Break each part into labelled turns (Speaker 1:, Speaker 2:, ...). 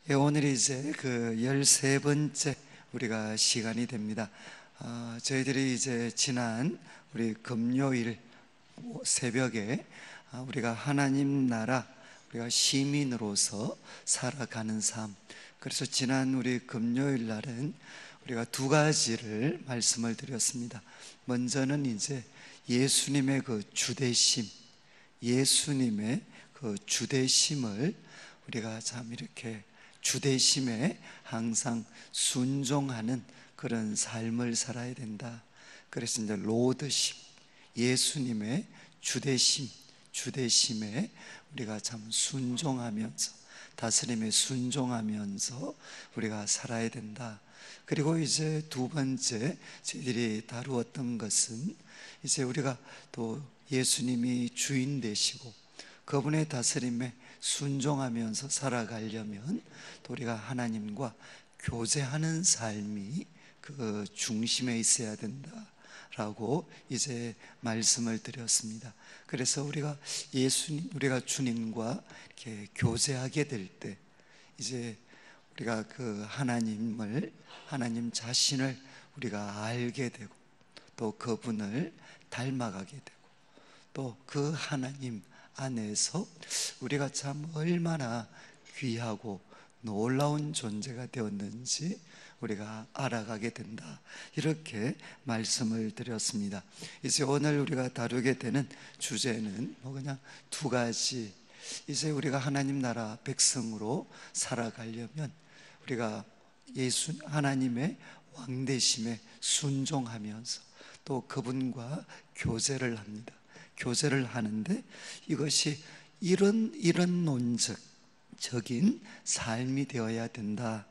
Speaker 1: 예, 오늘이 이제 그 13번째 우리가 시간이 됩니다. 저희들이 이제 지난 우리 금요일 새벽에 우리가 하나님 나라, 우리가 시민으로서 살아가는 삶, 그래서 지난 우리 금요일 날은 우리가 두 가지를 말씀을 드렸습니다. 먼저는 이제 예수님의 그 주되심, 예수님의 그 주되심을 우리가 참 이렇게 주되심에 항상 순종하는 그런 삶을 살아야 된다. 그래서 이제 로드십, 예수님의 주되심에 우리가 참 순종하면서, 다스림에 순종하면서 우리가 살아야 된다. 그리고 이제 두 번째 저희들이 다루었던 것은 이제 우리가 또 예수님이 주인 되시고 그분의 다스림에 순종하면서 살아가려면 또 우리가 하나님과 교제하는 삶이 그 중심에 있어야 된다라고 이제 말씀을 드렸습니다. 그래서 우리가 우리가 주님과 이렇게 교제하게 될 때 이제 우리가 그 하나님 자신을 우리가 알게 되고 또 그분을 닮아가게 되고 또 그 하나님 안에서 우리가 참 얼마나 귀하고 놀라운 존재가 되었는지 우리가 알아가게 된다, 이렇게 말씀을 드렸습니다. 이제 오늘 우리가 다루게 되는 주제는 그냥 두 가지. 이제 우리가 하나님 나라 백성으로 살아가려면 우리가 하나님의 왕되심에 순종하면서 또 그분과 교제를 합니다. 교제를 하는데 이것이 이런론적인 삶이 되어야 된다.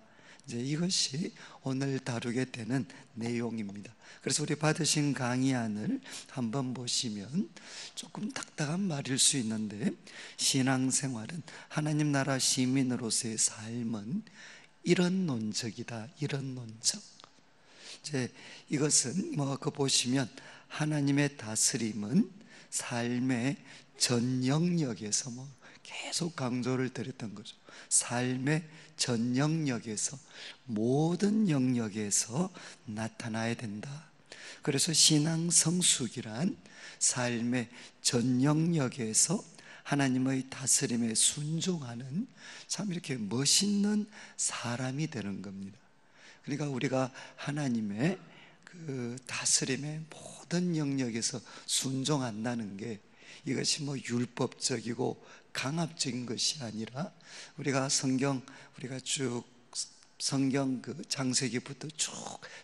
Speaker 1: 이제 이것이 오늘 다루게 되는 내용입니다. 그래서 우리 받으신 강의안을 한번 보시면 조금 딱딱한 말일 수 있는데, 신앙생활은 하나님 나라 시민으로서의 삶은 이런론적이다. 이런론적. 이제 이것은 그 보시면 하나님의 다스림은 삶의 전 영역에서 계속 강조를 드렸던 거죠. 삶의 전 영역에서, 모든 영역에서 나타나야 된다. 그래서 신앙 성숙이란 삶의 전 영역에서 하나님의 다스림에 순종하는 참 이렇게 멋있는 사람이 되는 겁니다. 그러니까 우리가 하나님의 그 다스림의 모든 영역에서 순종한다는 게 이것이 율법적이고 강압적인 것이 아니라 우리가 성경 그 창세기부터 쭉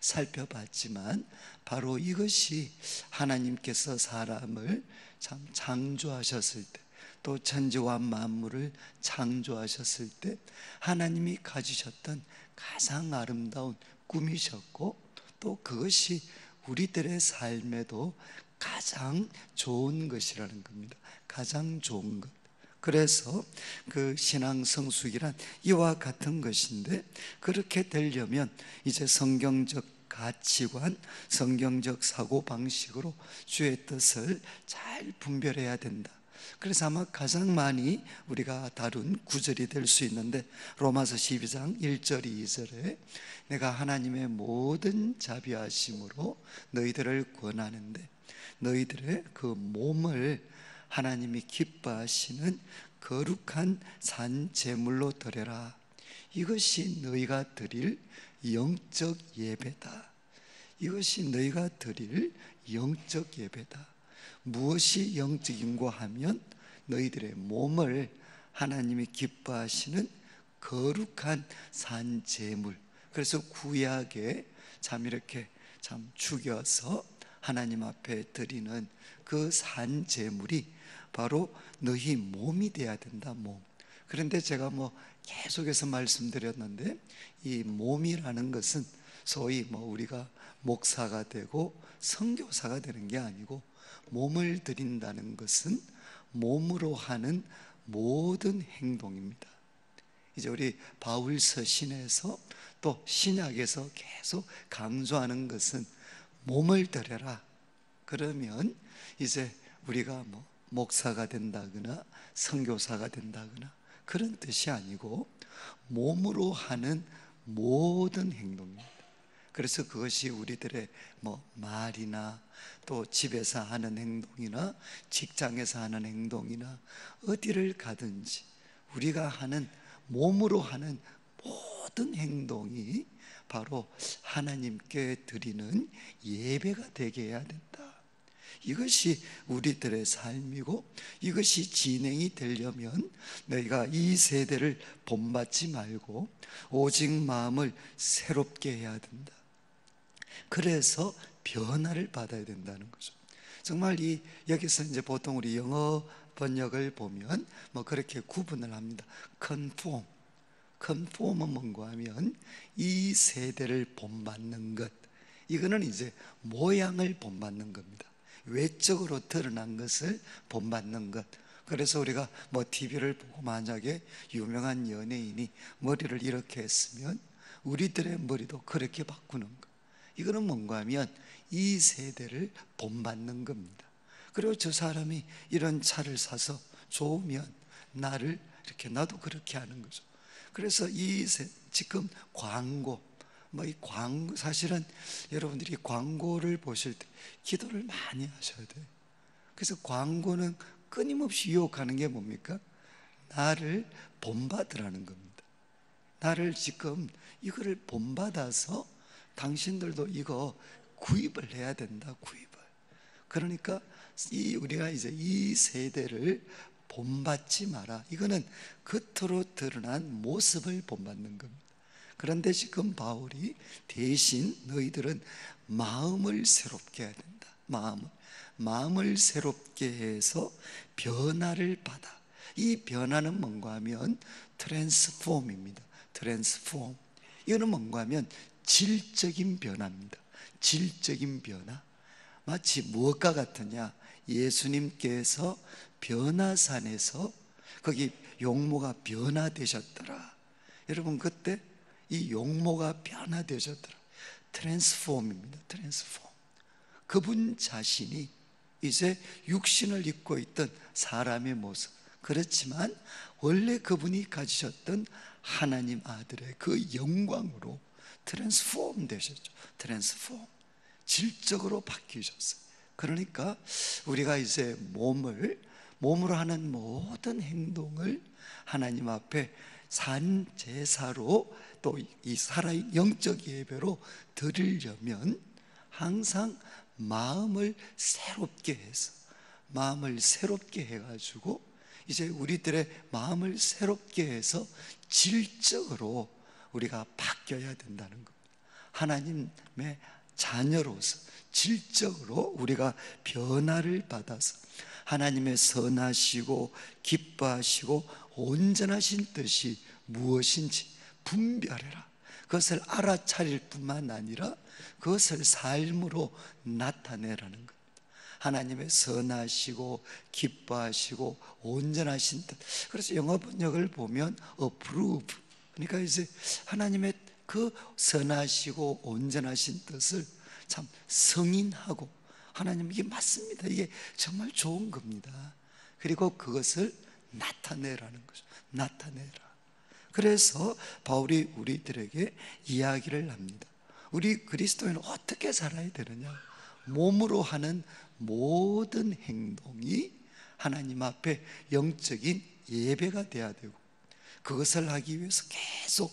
Speaker 1: 살펴봤지만 바로 이것이 하나님께서 사람을 참 창조하셨을 때, 또 천지와 만물을 창조하셨을 때 하나님이 가지셨던 가장 아름다운 꿈이셨고 또 그것이 우리들의 삶에도 가장 좋은 것이라는 겁니다. 가장 좋은 것. 그래서 그 신앙 성숙이란 이와 같은 것인데, 그렇게 되려면 이제 성경적 가치관, 성경적 사고방식으로 주의 뜻을 잘 분별해야 된다. 그래서 아마 가장 많이 우리가 다룬 구절이 될 수 있는데, 로마서 12장 1절 2절에 내가 하나님의 모든 자비하심으로 너희들을 권하는데 너희들의 그 몸을 하나님이 기뻐하시는 거룩한 산 제물로 드려라. 이것이 너희가 드릴 영적 예배다. 이것이 너희가 드릴 영적 예배다. 무엇이 영적인고 하면 너희들의 몸을 하나님이 기뻐하시는 거룩한 산 제물. 그래서 구약에 참 이렇게 참 죽여서 하나님 앞에 드리는 그 산 제물이 바로 너희 몸이 돼야 된다. 몸. 그런데 제가 계속해서 말씀드렸는데, 이 몸이라는 것은 소위 우리가 목사가 되고 선교사가 되는 게 아니고, 몸을 드린다는 것은 몸으로 하는 모든 행동입니다. 이제 우리 바울 서신에서 또 신약에서 계속 강조하는 것은 몸을 드려라. 그러면 이제 우리가 목사가 된다거나 선교사가 된다거나 그런 뜻이 아니고, 몸으로 하는 모든 행동입니다. 그래서 그것이 우리들의 말이나 또 집에서 하는 행동이나 직장에서 하는 행동이나 어디를 가든지 우리가 하는 몸으로 하는 모든 행동이 바로 하나님께 드리는 예배가 되게 해야 된다. 이것이 우리들의 삶이고, 이것이 진행이 되려면 너희가 이 세대를 본받지 말고 오직 마음을 새롭게 해야 된다. 그래서 변화를 받아야 된다는 거죠. 정말 여기서 이제 보통 우리 영어 번역을 보면 그렇게 구분을 합니다. conform은 뭔가 하면 이 세대를 본받는 것, 이거는 이제 모양을 본받는 겁니다. 외적으로 드러난 것을 본받는 것. 그래서 우리가 TV를 보고 만약에 유명한 연예인이 머리를 이렇게 했으면 우리들의 머리도 그렇게 바꾸는 것, 이거는 뭔가 하면 이 세대를 본받는 겁니다. 그리고 저 사람이 이런 차를 사서 좋으면 나를 이렇게, 나도 그렇게 하는 거죠. 그래서 지금 광고, 이 광고, 사실은 여러분들이 광고를 보실 때 기도를 많이 하셔야 돼요. 그래서 광고는 끊임없이 유혹하는 게 뭡니까? 나를 본받으라는 겁니다. 나를 지금 이거를 본받아서 당신들도 이거 구입을 해야 된다, 구입을. 그러니까 우리가 이제 이 세대를 본받지 마라. 이거는 겉으로 드러난 모습을 본받는 겁니다. 그런데 지금 바울이 대신 너희들은 마음을 새롭게 해야 된다. 마음을 새롭게 해서 변화를 받아. 이 변화는 뭔가 하면 트랜스폼입니다. 트랜스폼. 이거는 뭔가 하면 질적인 변화입니다. 질적인 변화. 마치 무엇과 같으냐? 예수님께서 변화산에서 거기 용모가 변화되셨더라. 여러분, 그때 이 용모가 변화되셨더라. 트랜스폼입니다. 트랜스폼. 그분 자신이 이제 육신을 입고 있던 사람의 모습, 그렇지만 원래 그분이 가지셨던 하나님 아들의 그 영광으로 트랜스폼 되셨죠. 트랜스폼. 질적으로 바뀌셨어요. 그러니까 우리가 이제 몸으로 하는 모든 행동을 하나님 앞에 산 제사로, 또 이 살아있는 영적 예배로 드리려면 항상 마음을 새롭게 해서, 마음을 새롭게 해가지고 이제 우리들의 마음을 새롭게 해서 질적으로 우리가 바뀌어야 된다는 겁니다. 하나님의 자녀로서 질적으로 우리가 변화를 받아서 하나님의 선하시고 기뻐하시고 온전하신 뜻이 무엇인지 분별해라. 그것을 알아차릴 뿐만 아니라 그것을 삶으로 나타내라는 겁니다. 하나님의 선하시고 기뻐하시고 온전하신 뜻. 그래서 영어 번역을 보면 approve, 그러니까 이제 하나님의 그 선하시고 온전하신 뜻을 참 승인하고, 하나님 이게 맞습니다, 이게 정말 좋은 겁니다. 그리고 그것을 나타내라는 거죠. 나타내라. 그래서 바울이 우리들에게 이야기를 합니다. 우리 그리스도인은 어떻게 살아야 되느냐? 몸으로 하는 모든 행동이 하나님 앞에 영적인 예배가 돼야 되고, 그것을 하기 위해서 계속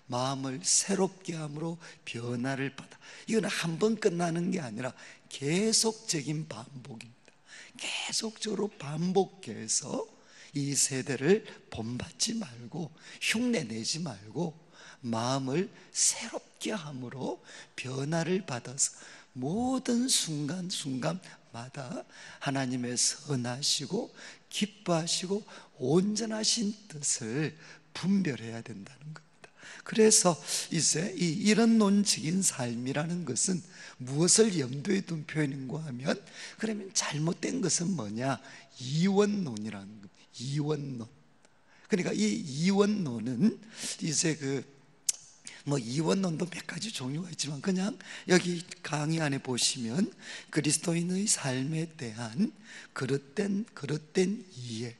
Speaker 1: 마음을 새롭게 함으로 변화를 받아. 이건 한 번 끝나는 게 아니라 계속적인 반복입니다. 계속적으로 반복해서 이 세대를 본받지 말고 흉내내지 말고 마음을 새롭게 함으로 변화를 받아서 모든 순간순간마다 하나님의 선하시고 기뻐하시고 온전하신 뜻을 분별해야 된다는 겁니다. 그래서 이제 이런 논적인 삶이라는 것은 무엇을 염두에 둔 표현인가 하면, 그러면 잘못된 것은 뭐냐? 이원론이라는 겁니다. 이원론. 그러니까 이 이원론은 이제 이원론도 몇 가지 종류가 있지만, 그냥 여기 강의 안에 보시면 그리스도인의 삶에 대한 그릇된 이해,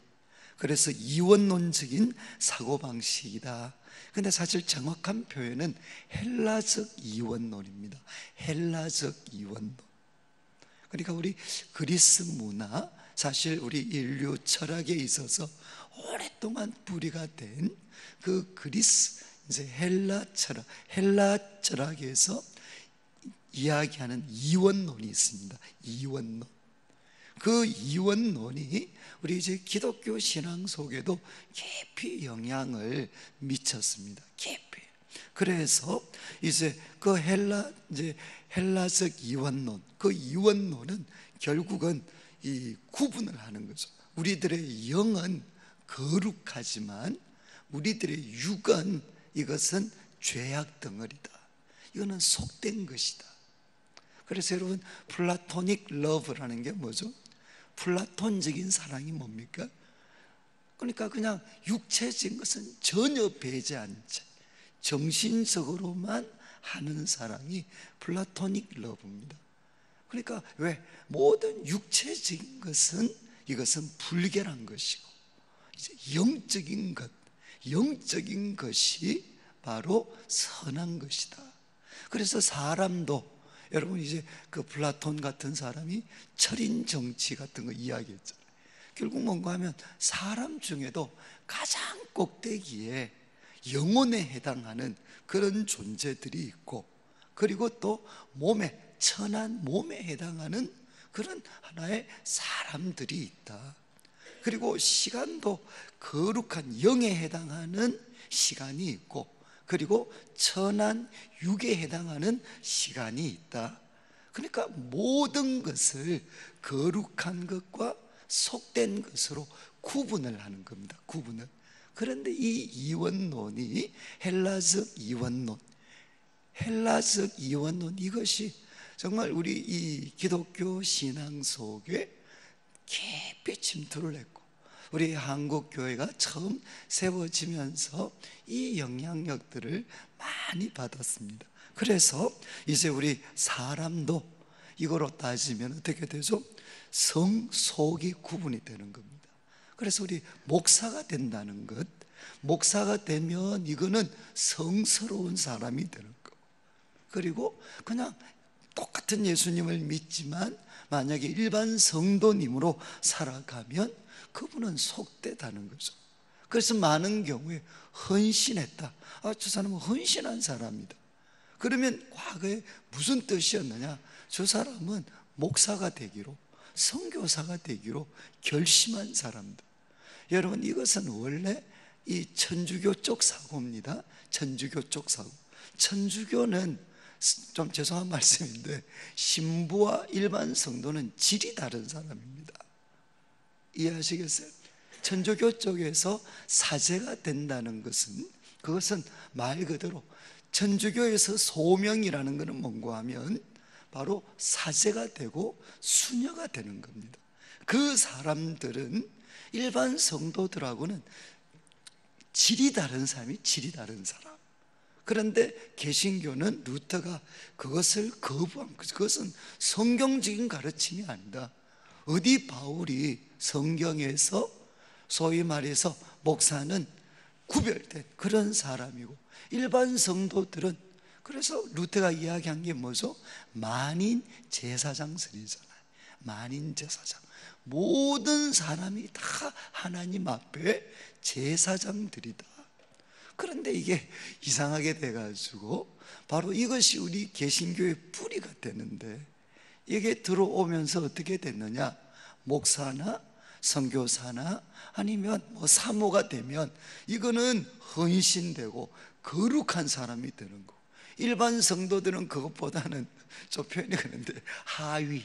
Speaker 1: 그래서 이원론적인 사고방식이다. 근데 사실 정확한 표현은 헬라적 이원론입니다. 헬라적 이원론. 그러니까 우리 그리스 문화, 사실 우리 인류 철학에 있어서 오랫동안 뿌리가 된 그 그리스, 이제 헬라 철학에서 이야기하는 이원론이 있습니다. 이원론. 그 이원론이 우리 이제 기독교 신앙 속에도 깊이 영향을 미쳤습니다. 깊이. 그래서 이제 그 헬라적 이원론, 그 이원론은 결국은 이 구분을 하는 거죠. 우리들의 영은 거룩하지만 우리들의 육은 이것은 죄악 덩어리다. 이거는 속된 것이다. 그래서 여러분, 플라토닉 러브라는 게 뭐죠? 플라톤적인 사랑이 뭡니까? 그러니까 그냥 육체적인 것은 전혀 배제 않은 채 정신적으로만 하는 사랑이 플라토닉 러브입니다. 그러니까 왜? 모든 육체적인 것은 이것은 불결한 것이고 이제 영적인 것이 바로 선한 것이다. 그래서 사람도, 여러분 이제 그 플라톤 같은 사람이 철인 정치 같은 거 이야기했잖아요. 결국 뭔가 하면 사람 중에도 가장 꼭대기에 영혼에 해당하는 그런 존재들이 있고, 그리고 또 천한 몸에 해당하는 그런 하나의 사람들이 있다. 그리고 시간도 거룩한 영에 해당하는 시간이 있고, 그리고 천한 육에 해당하는 시간이 있다. 그러니까 모든 것을 거룩한 것과 속된 것으로 구분을 하는 겁니다. 구분을. 그런데 이 이원론이 헬라적 이원론, 이것이 정말 우리 이 기독교 신앙 속에 깊이 침투를 했고, 우리 한국 교회가 처음 세워지면서 이 영향력들을 많이 받았습니다. 그래서 이제 우리 사람도 이거로 따지면 어떻게 되죠? 성, 속이 구분이 되는 겁니다. 그래서 우리 목사가 된다는 것, 목사가 되면 이거는 성스러운 사람이 되는 거고, 그리고 그냥 똑같은 예수님을 믿지만 만약에 일반 성도님으로 살아가면 그분은 속되다는 거죠. 그래서 많은 경우에 헌신했다. 저 사람은 헌신한 사람이다. 그러면 과거에 무슨 뜻이었느냐? 저 사람은 목사가 되기로, 선교사가 되기로 결심한 사람들. 여러분, 이것은 원래 이 천주교 쪽 사고입니다. 천주교 쪽 사고. 천주교는 좀 죄송한 말씀인데 신부와 일반 성도는 질이 다른 사람입니다. 이해하시겠어요? 천주교 쪽에서 사제가 된다는 것은, 그것은 말 그대로 천주교에서 소명이라는 것은 뭔가 하면 바로 사제가 되고 수녀가 되는 겁니다. 그 사람들은 일반 성도들하고는 질이 다른 사람이 질이 다른 사람. 그런데 개신교는 루터가 그것을 거부한 거죠. 그것은 성경적인 가르침이 아니다. 어디 바울이 성경에서 소위 말해서 목사는 구별된 그런 사람이고, 일반 성도들은, 그래서 루터가 이야기한 게 뭐죠? 만인 제사장설이잖아요. 만인 제사장. 모든 사람이 다 하나님 앞에 제사장들이다. 그런데 이게 이상하게 돼가지고 바로 이것이 우리 개신교의 뿌리가 되는데, 이게 들어오면서 어떻게 됐느냐? 목사나 선교사나 아니면 사모가 되면 이거는 헌신되고 거룩한 사람이 되는 거. 일반 성도들은 그것보다는 좀 표현이 그런데 하위,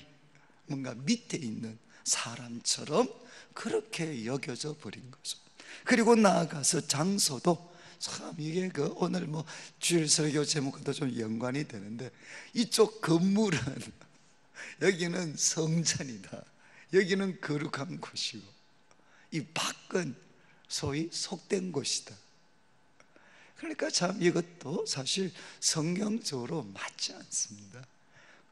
Speaker 1: 뭔가 밑에 있는 사람처럼 그렇게 여겨져 버린 거죠. 그리고 나아가서 장소도 참 이게 오늘 주일 설교 제목과도 좀 연관이 되는데, 이쪽 건물은 여기는 성전이다. 여기는 거룩한 곳이고, 이 밖은 소위 속된 곳이다. 그러니까 참 이것도 사실 성경적으로 맞지 않습니다.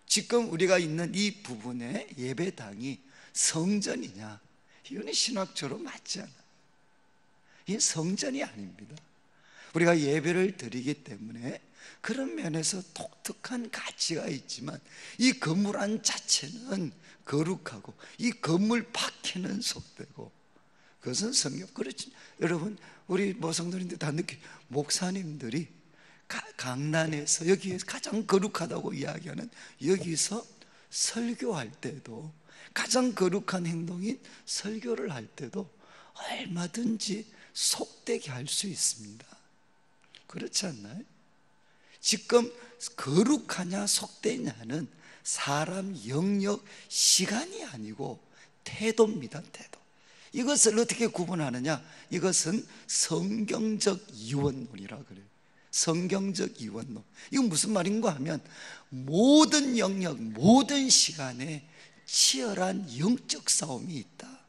Speaker 1: 지금 우리가 있는 이 부분의 예배당이 성전이냐? 이거는 신학적으로 맞지 않아. 이 성전이 아닙니다. 우리가 예배를 드리기 때문에 그런 면에서 독특한 가치가 있지만 이 건물 안 자체는 거룩하고 이 건물 밖에는 속되고 그것은 성경. 그렇지 여러분, 우리 모성도인들 다 목사님들이 강단에서 여기에 가장 거룩하다고 이야기하는 여기서 설교할 때도, 가장 거룩한 행동인 설교를 할 때도 얼마든지 속되게 할 수 있습니다. 그렇지 않나요? 지금 거룩하냐 속되냐는 사람 영역 시간이 아니고 태도입니다. 태도. 이것을 어떻게 구분하느냐? 이것은 성경적 이원론이라 그래요. 성경적 이원론. 이건 무슨 말인가 하면 모든 영역, 모든 시간에 치열한 영적 싸움이 있다.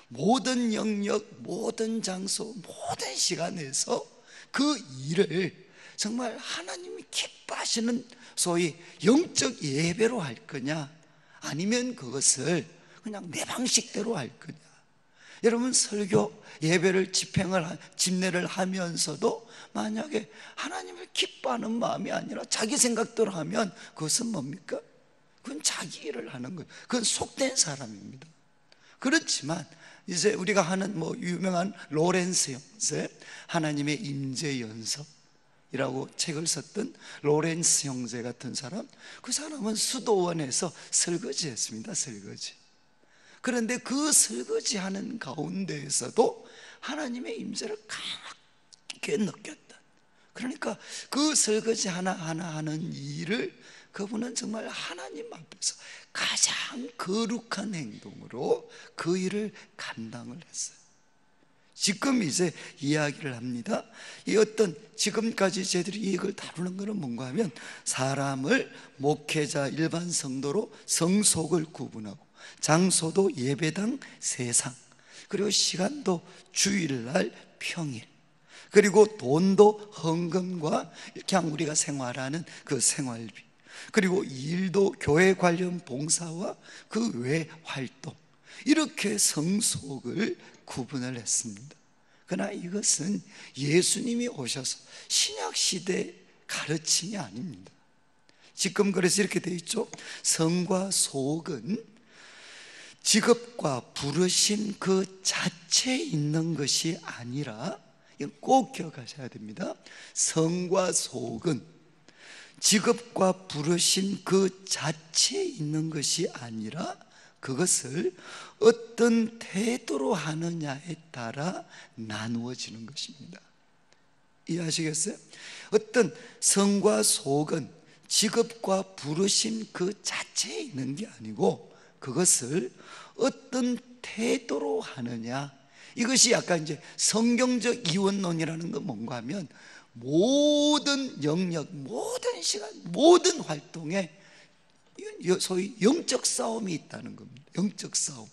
Speaker 1: 모든 영역, 모든 장소, 모든 시간에서 그 일을 정말 하나님이 기뻐하시는 소위 영적 예배로 할 거냐, 아니면 그것을 그냥 내 방식대로 할 거냐. 여러분, 설교 예배를 집례를 하면서도 만약에 하나님을 기뻐하는 마음이 아니라 자기 생각대로 하면 그것은 뭡니까? 그건 자기 일을 하는 거예요. 그건 속된 사람입니다. 그렇지만 이제 우리가 하는 유명한 로렌스 형제, 하나님의 임재 연습이라고 책을 썼던 로렌스 형제 같은 사람, 그 사람은 수도원에서 설거지했습니다. 설거지. 그런데 그 설거지하는 가운데에서도 하나님의 임재를 강하게 느꼈다. 그러니까 그 설거지 하나하나 하는 일을 그분은 정말 하나님 앞에서 가장 거룩한 행동으로 그 일을 감당을 했어요. 지금 이제 이야기를 합니다. 이 어떤 지금까지 저희들이 이걸 다루는 것은 뭔가 하면 사람을 목회자, 일반 성도로 성속을 구분하고, 장소도 예배당 세상, 그리고 시간도 주일날 평일, 그리고 돈도 헌금과 그냥 우리가 생활하는 그 생활비, 그리고 일도 교회 관련 봉사와 그 외 활동, 이렇게 성속을 구분을 했습니다. 그러나 이것은 예수님이 오셔서 신약시대 가르침이 아닙니다. 지금 그래서 이렇게 되어 있죠. 성과 속은 직업과 부르심 그 자체에 있는 것이 아니라, 이건 꼭 기억하셔야 됩니다. 성과 속은 직업과 부르심 그 자체에 있는 것이 아니라 그것을 어떤 태도로 하느냐에 따라 나누어지는 것입니다. 이해하시겠어요? 어떤 성과 속은 직업과 부르심 그 자체에 있는 게 아니고 그것을 어떤 태도로 하느냐, 이것이 약간 이제 성경적 이원론이라는 건 뭔가 하면 모든 영역, 모든 시간, 모든 활동에 소위 영적 싸움이 있다는 겁니다. 영적 싸움.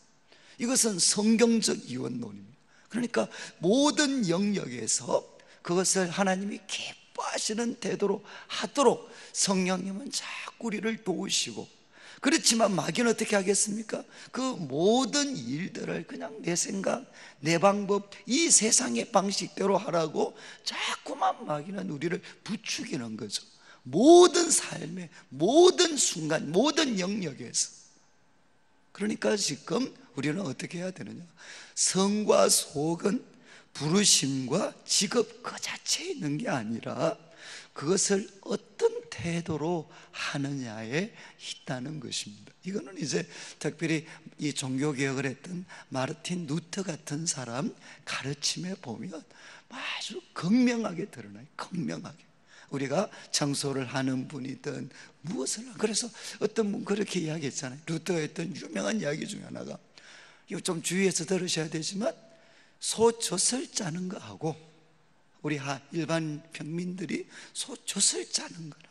Speaker 1: 이것은 성경적 이원론입니다. 그러니까 모든 영역에서 그것을 하나님이 기뻐하시는 태도로 하도록 성령님은 자꾸 우리를 도우시고, 그렇지만 마귀는 어떻게 하겠습니까? 그 모든 일들을 그냥 내 생각, 내 방법, 이 세상의 방식대로 하라고 자꾸만 마귀는 우리를 부추기는 거죠. 모든 삶의 모든 순간, 모든 영역에서. 그러니까 지금 우리는 어떻게 해야 되느냐? 성과 속은 부르심과 직업 그 자체에 있는 게 아니라 그것을 어떤 태도로 하느냐에 있다는 것입니다. 이거는 이제 특별히 이 종교개혁을 했던 마르틴 루터 같은 사람 가르침에 보면 아주 극명하게 드러나요. 극명하게. 우리가 청소를 하는 분이든 무엇을, 그래서 어떤 분 그렇게 이야기했잖아요. 루터가 했던 유명한 이야기 중에 하나가, 이거 좀 주의해서 들으셔야 되지만, 소젖을 짜는 거하고 우리 일반 평민들이 소젖을 짜는 거나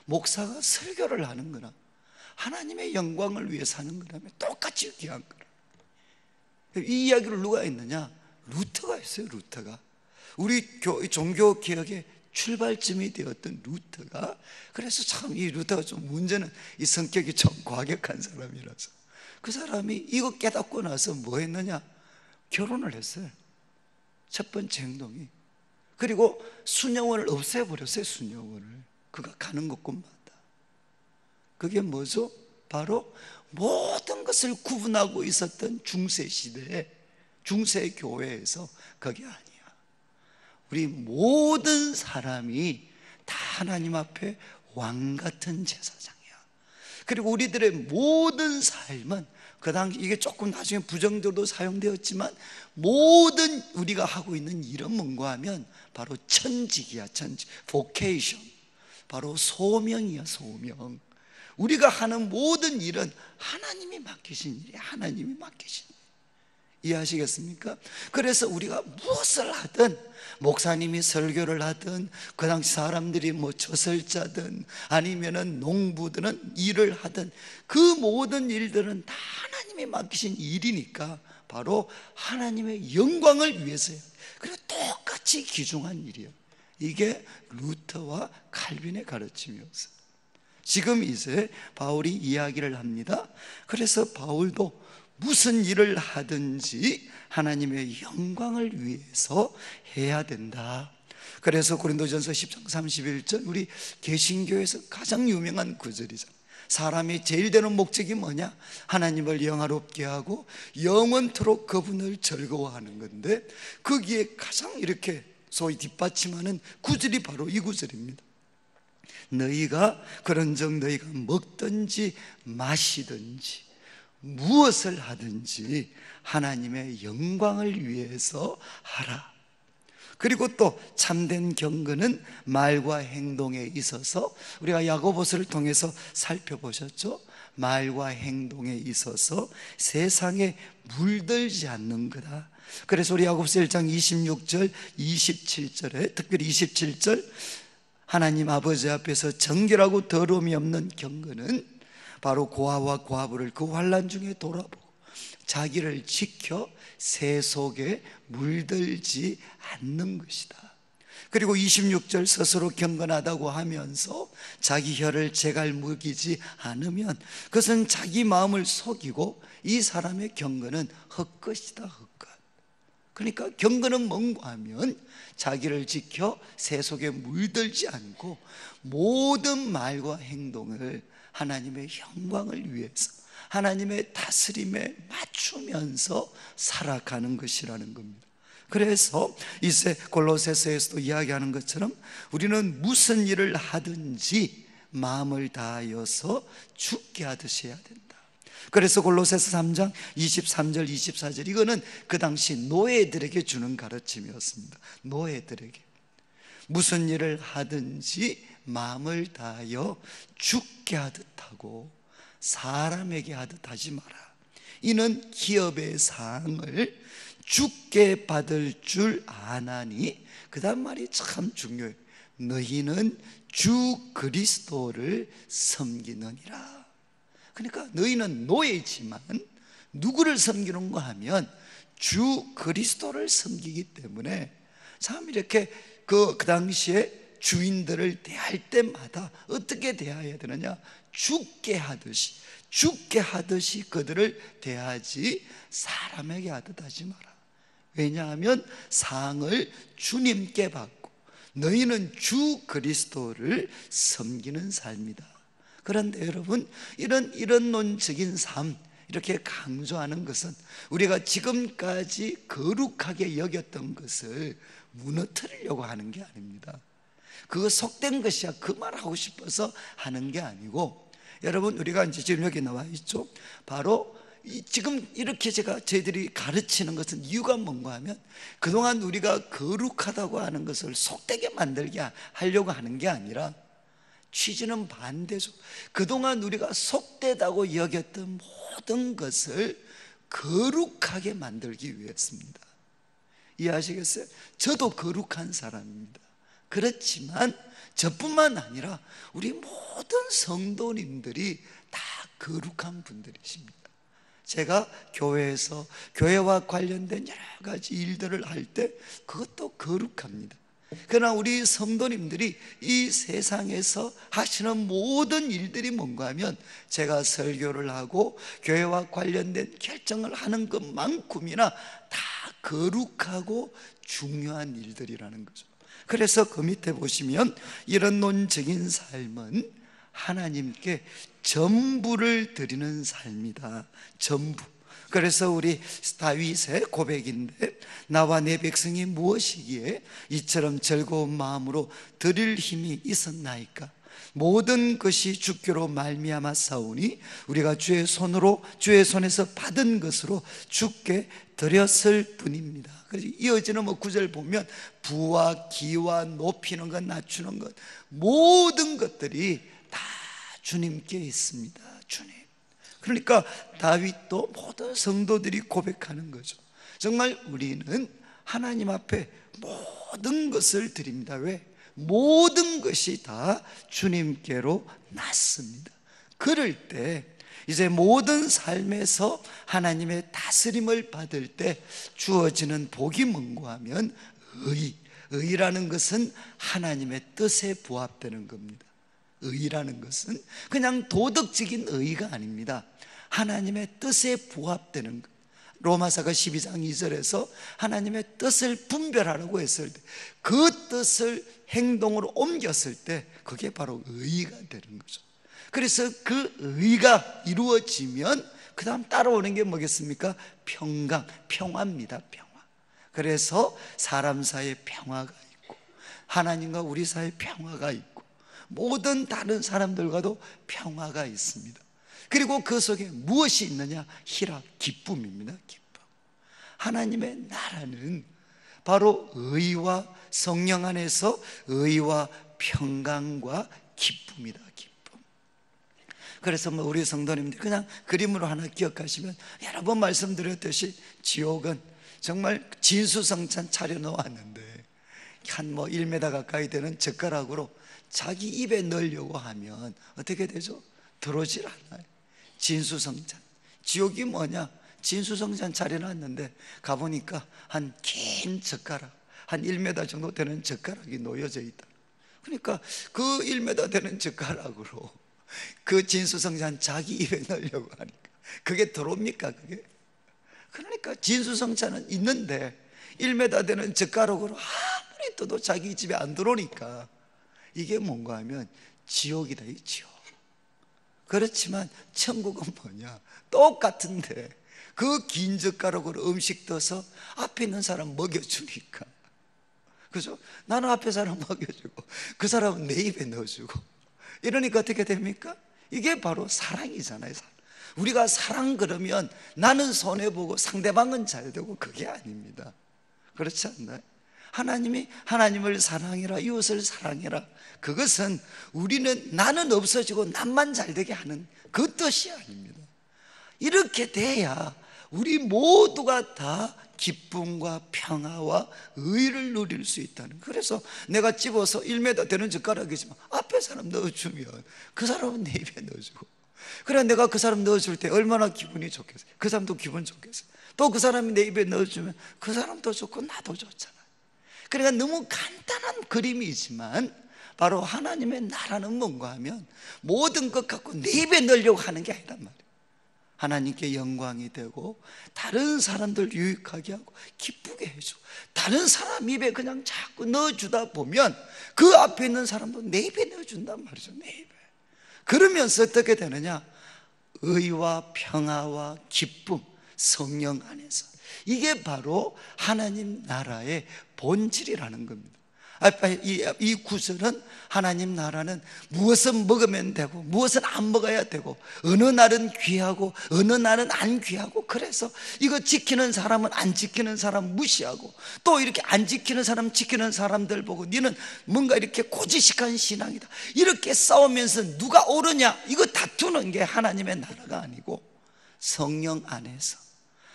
Speaker 1: 목사가 설교를 하는 거나 하나님의 영광을 위해 사는 거라면 똑같이 귀한 거라. 이 이야기를 누가 했느냐? 루터가 했어요. 루터가. 우리 종교개혁의 출발점이 되었던 루터가. 그래서 참 이 루터가 좀 문제는 이 성격이 좀 과격한 사람이라서 그 사람이 이거 깨닫고 나서 뭐 했느냐? 결혼을 했어요. 첫 번째 행동이. 그리고 수녀원을 없애버렸어요. 수녀원을. 그가 가는 곳곳마다. 그게 뭐죠? 바로 모든 것을 구분하고 있었던 중세시대에, 중세교회에서 그게 아니야. 우리 모든 사람이 다 하나님 앞에 왕같은 제사장이야. 그리고 우리들의 모든 삶은, 그 당시 이게 조금 나중에 부정적으로 사용되었지만, 모든 우리가 하고 있는 일은 뭔가 하면 바로 천직이야. 천직, vocation. 바로 소명이야. 소명. 우리가 하는 모든 일은 하나님이 맡기신 일이야. 하나님이 맡기신 일. 이해하시겠습니까? 그래서 우리가 무엇을 하든, 목사님이 설교를 하든, 그 당시 사람들이 뭐 저설자든 아니면은 농부들은 일을 하든, 그 모든 일들은 다 하나님이 맡기신 일이니까 바로 하나님의 영광을 위해서요. 그리고 똑같이 귀중한 일이에요. 이게 루터와 칼빈의 가르침이었어요. 지금 이제 바울이 이야기를 합니다. 그래서 바울도 무슨 일을 하든지 하나님의 영광을 위해서 해야 된다. 그래서 고린도전서 10장 31절, 우리 개신교에서 가장 유명한 구절이잖아요. 사람이 제일 되는 목적이 뭐냐? 하나님을 영화롭게 하고 영원토록 그분을 즐거워하는 건데, 거기에 가장 이렇게 소위 뒷받침하는 구절이 바로 이 구절입니다. 너희가 그런즉 너희가 먹든지 마시든지 무엇을 하든지 하나님의 영광을 위해서 하라. 그리고 또 참된 경건은 말과 행동에 있어서, 우리가 야고보서를 통해서 살펴보셨죠? 말과 행동에 있어서 세상에 물들지 않는 거다. 그래서 우리 야고보서 1장 26절 27절에, 특별히 27절, 하나님 아버지 앞에서 정결하고 더러움이 없는 경건은 바로 고아와 고아부를 그 환난 중에 돌아보고 자기를 지켜 새 속에 물들지 않는 것이다. 그리고 26절, 스스로 경건하다고 하면서 자기 혀를 제갈 먹이지 않으면 그것은 자기 마음을 속이고 이 사람의 경건은 헛것이다. 헛것. 그러니까 경건은 뭔가 하면 자기를 지켜 새 속에 물들지 않고 모든 말과 행동을 하나님의 영광을 위해서, 하나님의 다스림에 맞추면서 살아가는 것이라는 겁니다. 그래서 이제 골로새서에서도 이야기하는 것처럼 우리는 무슨 일을 하든지 마음을 다하여서 죽게 하듯이 해야 된다. 그래서 골로새서 3장 23절 24절, 이거는 그 당시 노예들에게 주는 가르침이었습니다. 노예들에게 무슨 일을 하든지 마음을 다하여 죽게 하듯 하고 사람에게 하듯 하지 마라. 이는 기업의 상을 죽게 받을 줄 아나니, 그 다음 말이 참 중요해요. 너희는 주 그리스도를 섬기느니라. 그러니까 너희는 노예지만 누구를 섬기는가 하면 주 그리스도를 섬기기 때문에, 참 이렇게 그 당시에 주인들을 대할 때마다 어떻게 대해야 되느냐? 죽게 하듯이 그들을 대하지 사람에게 하듯 하지 마라. 왜냐하면 상을 주님께 받고 너희는 주 그리스도를 섬기는 삶이다. 그런데 여러분, 이런 논적인 삶, 이렇게 강조하는 것은 우리가 지금까지 거룩하게 여겼던 것을 무너뜨리려고 하는 게 아닙니다. 그거 속된 것이야, 그 말하고 싶어서 하는 게 아니고, 여러분, 우리가 이제 지금 여기 나와 있죠. 바로 지금 이렇게 저희들이 가르치는 것은 이유가 뭔가 하면, 그동안 우리가 거룩하다고 하는 것을 속되게 만들게 하려고 하는 게 아니라, 취지는 반대죠. 그동안 우리가 속되다고 여겼던 모든 것을 거룩하게 만들기 위해서입니다. 이해하시겠어요? 저도 거룩한 사람입니다. 그렇지만 저뿐만 아니라 우리 모든 성도님들이 다 거룩한 분들이십니다. 제가 교회에서 교회와 관련된 여러 가지 일들을 할 때 그것도 거룩합니다. 그러나 우리 성도님들이 이 세상에서 하시는 모든 일들이 뭔가 하면, 제가 설교를 하고 교회와 관련된 결정을 하는 것만큼이나 다 거룩하고 중요한 일들이라는 거죠. 그래서 그 밑에 보시면 이런 논적인 삶은 하나님께 전부를 드리는 삶이다. 전부. 그래서 우리 다윗의 고백인데, 나와 내 백성이 무엇이기에 이처럼 즐거운 마음으로 드릴 힘이 있었나이까? 모든 것이 주께로 말미암아 싸우니 우리가 주의 손에서 받은 것으로 주께 드렸을 뿐입니다. 그래서 이어지는 구절 보면 부와 기와 높이는 것, 낮추는 것, 모든 것들이 다 주님께 있습니다. 주님. 그러니까 다윗도 모든 성도들이 고백하는 거죠. 정말 우리는 하나님 앞에 모든 것을 드립니다. 왜? 모든 것이 다 주님께로 났습니다. 그럴 때 이제 모든 삶에서 하나님의 다스림을 받을 때 주어지는 복이 뭔가 하면 의라는 것은 하나님의 뜻에 부합되는 겁니다. 의라는 것은 그냥 도덕적인 의가 아닙니다. 하나님의 뜻에 부합되는 것. 로마서가 12장 2절에서 하나님의 뜻을 분별하라고 했을 때 그 뜻을 행동으로 옮겼을 때 그게 바로 의가 되는 거죠. 그래서 그 의가 이루어지면 그 다음 따라오는 게 뭐겠습니까? 평화입니다. 평화. 그래서 사람 사이에 평화가 있고 하나님과 우리 사이에 평화가 있고 모든 다른 사람들과도 평화가 있습니다. 그리고 그 속에 무엇이 있느냐? 희락, 기쁨입니다. 기쁨. 하나님의 나라는 바로 의와 성령 안에서 의와 평강과 기쁨이다. 기쁨. 그래서 우리 성도님들 그냥 그림으로 하나 기억하시면, 여러 번 말씀드렸듯이 지옥은 정말 진수성찬 차려놓았는데 한 1m 가까이 되는 젓가락으로 자기 입에 넣으려고 하면 어떻게 되죠? 들어오질 않아요. 진수성찬. 지옥이 뭐냐? 진수성찬 차려놨는데 가보니까 한 긴 젓가락, 한 1m 정도 되는 젓가락이 놓여져 있다. 그러니까 그 1m 되는 젓가락으로 그 진수성찬 자기 입에 넣으려고 하니까 그게 들어옵니까? 그게? 그러니까 진수성찬은 있는데 1m 되는 젓가락으로 아무리 떠도 자기 집에 안 들어오니까 이게 뭔가 하면 지옥이다. 이 지옥. 그렇지만 천국은 뭐냐? 똑같은데 그 긴 젓가락으로 음식 떠서 앞에 있는 사람 먹여주니까, 그죠? 나는 앞에 사람 먹여주고 그 사람은 내 입에 넣어주고 이러니까 어떻게 됩니까? 이게 바로 사랑이잖아요. 우리가 사랑 그러면 나는 손해보고 상대방은 잘 되고 그게 아닙니다. 그렇지 않나요? 하나님이 하나님을 사랑해라, 이웃을 사랑해라, 그것은 우리는 나는 없어지고 남만 잘되게 하는 그 뜻이 아닙니다. 이렇게 돼야 우리 모두가 다 기쁨과 평화와 의를 누릴 수 있다는. 그래서 내가 집어서 1m 되는 젓가락이지만 앞에 사람 넣어주면 그 사람은 내 입에 넣어주고, 그래 내가 그 사람 넣어줄 때 얼마나 기분이 좋겠어요. 그 사람도 기분 좋겠어요. 또 그 사람이 내 입에 넣어주면 그 사람도 좋고 나도 좋잖아요. 그러니까 너무 간단한 그림이지만 바로 하나님의 나라는 뭔가 하면 모든 것 갖고 내 입에 넣으려고 하는 게 아니란 말이에요. 하나님께 영광이 되고 다른 사람들 유익하게 하고 기쁘게 해주고, 다른 사람 입에 그냥 자꾸 넣어주다 보면 그 앞에 있는 사람도 내 입에 넣어준단 말이죠. 내 입에. 그러면서 어떻게 되느냐? 의와 평화와 기쁨, 성령 안에서. 이게 바로 하나님 나라의 본질이라는 겁니다. 이 구절은 하나님 나라는 무엇은 먹으면 되고 무엇은 안 먹어야 되고, 어느 날은 귀하고 어느 날은 안 귀하고, 그래서 이거 지키는 사람은 안 지키는 사람 무시하고, 또 이렇게 안 지키는 사람 지키는 사람들 보고 너는 뭔가 이렇게 고지식한 신앙이다 이렇게 싸우면서 누가 옳으냐 이거 다투는 게 하나님의 나라가 아니고, 성령 안에서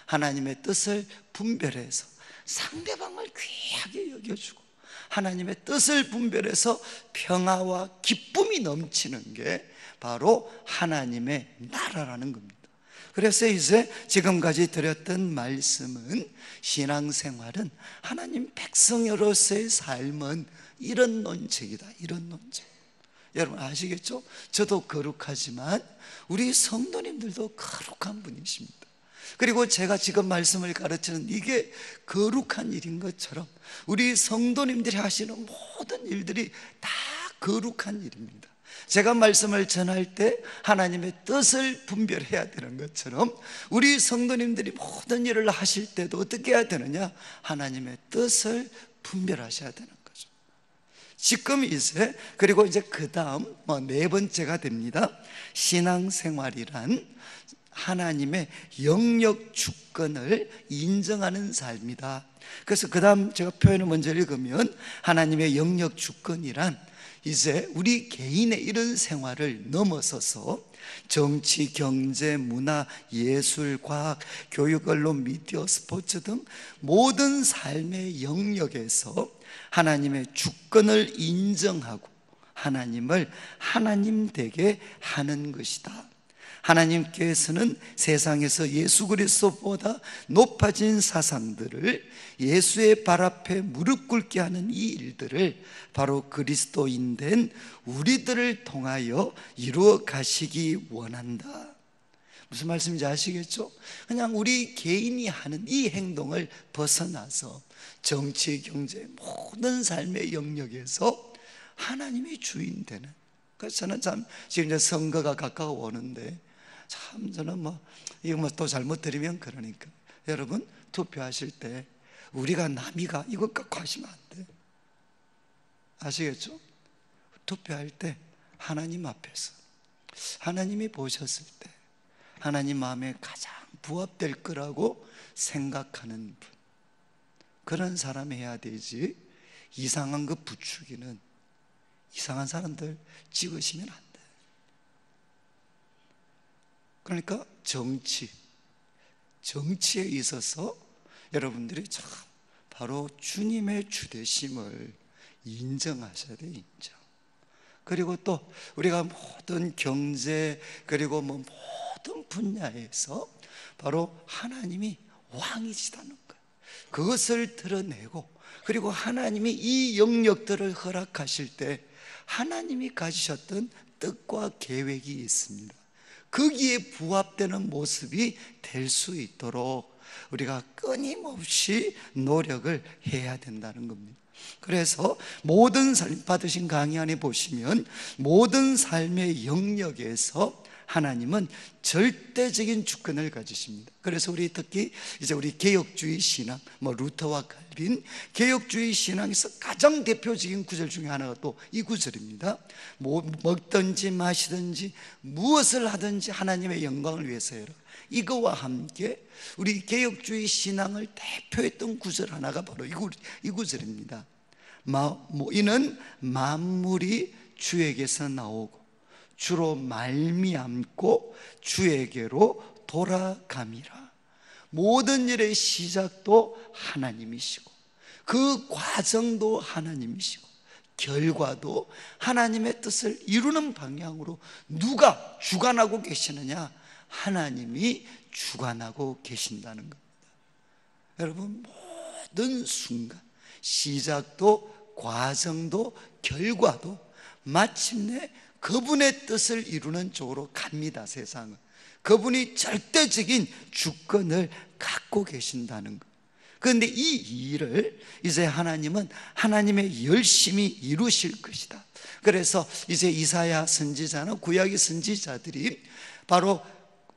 Speaker 1: 하나님의 뜻을 분별해서 상대방을 귀하게 여겨주고 하나님의 뜻을 분별해서 평화와 기쁨이 넘치는 게 바로 하나님의 나라라는 겁니다. 그래서 이제 지금까지 드렸던 말씀은, 신앙생활은 하나님 백성으로서의 삶은 이런 논책이다. 이런 논책. 여러분 아시겠죠? 저도 거룩하지만 우리 성도님들도 거룩한 분이십니다. 그리고 제가 지금 말씀을 가르치는 이게 거룩한 일인 것처럼 우리 성도님들이 하시는 모든 일들이 다 거룩한 일입니다. 제가 말씀을 전할 때 하나님의 뜻을 분별해야 되는 것처럼 우리 성도님들이 모든 일을 하실 때도 어떻게 해야 되느냐? 하나님의 뜻을 분별하셔야 되는 거죠. 지금 이제, 그리고 이제 그 다음 네 번째가 됩니다. 신앙생활이란 하나님의 영역 주권을 인정하는 삶이다. 그래서 그 다음 제가 표현을 먼저 읽으면, 하나님의 영역 주권이란 이제 우리 개인의 이런 생활을 넘어서서 정치, 경제, 문화, 예술, 과학, 교육, 언론, 미디어, 스포츠 등 모든 삶의 영역에서 하나님의 주권을 인정하고 하나님을 하나님 되게 하는 것이다. 하나님께서는 세상에서 예수 그리스도보다 높아진 사상들을 예수의 발 앞에 무릎 꿇게 하는 이 일들을 바로 그리스도인 된 우리들을 통하여 이루어 가시기 원한다. 무슨 말씀인지 아시겠죠? 그냥 우리 개인이 하는 이 행동을 벗어나서 정치, 경제, 모든 삶의 영역에서 하나님이 주인 되는. 그래서 저는 참 지금 이제 선거가 가까워 오는데 참 저는 이거 또 잘못 드리면 그러니까 여러분 투표하실 때 우리가 남이가 이것 갖고 하시면 안 돼. 아시겠죠? 투표할 때 하나님 앞에서 하나님이 보셨을 때 하나님 마음에 가장 부합될 거라고 생각하는 분, 그런 사람이 해야 되지, 이상한 거 부추기는 이상한 사람들 찍으시면 안 돼. 그러니까 정치에 있어서 여러분들이 참 바로 주님의 주되심을 인정하셔야 돼요. 인정. 그리고 또 우리가 모든 경제, 그리고 모든 분야에서 바로 하나님이 왕이시다는 거예요. 그것을 드러내고, 그리고 하나님이 이 영역들을 허락하실 때 하나님이 가지셨던 뜻과 계획이 있습니다. 거기에 부합되는 모습이 될 수 있도록 우리가 끊임없이 노력을 해야 된다는 겁니다. 그래서 모든 삶 받으신 강의 안에 보시면 모든 삶의 영역에서 하나님은 절대적인 주권을 가지십니다. 그래서 우리 특히 이제 우리 개혁주의 신앙, 루터와 칼빈, 개혁주의 신앙에서 가장 대표적인 구절 중에 하나가 또 이 구절입니다. 먹든지 마시든지 무엇을 하든지 하나님의 영광을 위해서 해라. 이거와 함께 우리 개혁주의 신앙을 대표했던 구절 하나가 바로 이 구절입니다. 이는 만물이 주에게서 나오고 주로 말미암고 주에게로 돌아감이라. 모든 일의 시작도 하나님이시고 그 과정도 하나님이시고 결과도 하나님의 뜻을 이루는 방향으로 누가 주관하고 계시느냐? 하나님이 주관하고 계신다는 겁니다. 여러분, 모든 순간, 시작도 과정도 결과도 마침내 그분의 뜻을 이루는 쪽으로 갑니다. 세상은 그분이 절대적인 주권을 갖고 계신다는 것. 그런데 이 일을 이제 하나님은 하나님의 열심히 이루실 것이다. 그래서 이제 이사야 선지자나 구약의 선지자들이 바로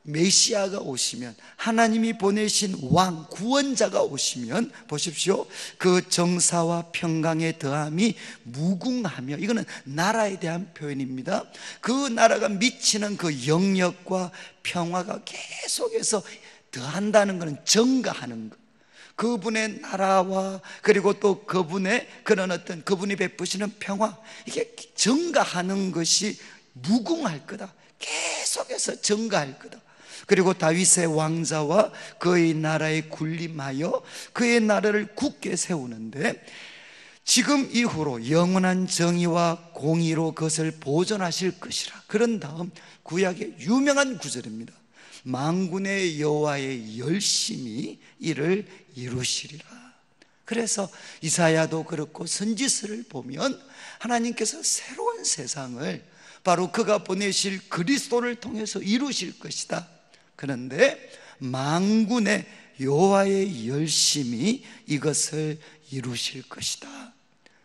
Speaker 1: 메시아가 오시면, 하나님이 보내신 왕, 구원자가 오시면 보십시오, 그 정사와 평강의 더함이 무궁하며, 이거는 나라에 대한 표현입니다. 그 나라가 미치는 그 영역과 평화가 계속해서 더한다는 것은 증가하는 것. 그분의 나라와 그리고 또 그분의 그런 어떤 그분이 베푸시는 평화, 이게 증가하는 것이 무궁할 거다. 계속해서 증가할 거다. 그리고 다윗의 왕자와 그의 나라에 군림하여 그의 나라를 굳게 세우는데, 지금 이후로 영원한 정의와 공의로 그것을 보존하실 것이라. 그런 다음 구약의 유명한 구절입니다. 만군의 여호와의 열심히 이를 이루시리라. 그래서 이사야도 그렇고 선지서를 보면 하나님께서 새로운 세상을 바로 그가 보내실 그리스도를 통해서 이루실 것이다. 그런데 만군의 여호와의 열심히 이것을 이루실 것이다.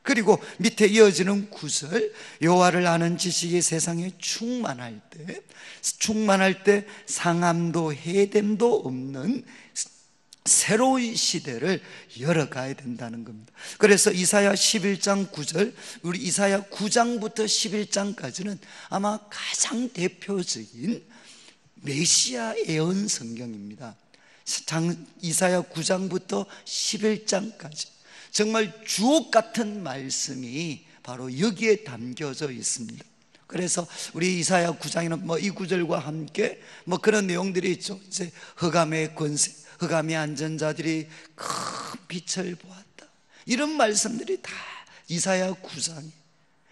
Speaker 1: 그리고 밑에 이어지는 구절, 여호와를 아는 지식이 세상에 충만할 때 상함도 해됨도 없는 새로운 시대를 열어가야 된다는 겁니다. 그래서 이사야 11장 9절, 우리 이사야 9장부터 11장까지는 아마 가장 대표적인 메시아 예언 성경입니다. 이사야 9장부터 11장까지 정말 주옥 같은 말씀이 바로 여기에 담겨져 있습니다. 그래서 우리 이사야 9장에는 이 구절과 함께 그런 내용들이 있죠. 이제 흑암의 권세, 흑암의 앉은 자들이 큰 빛을 보았다, 이런 말씀들이 다 이사야 9장에,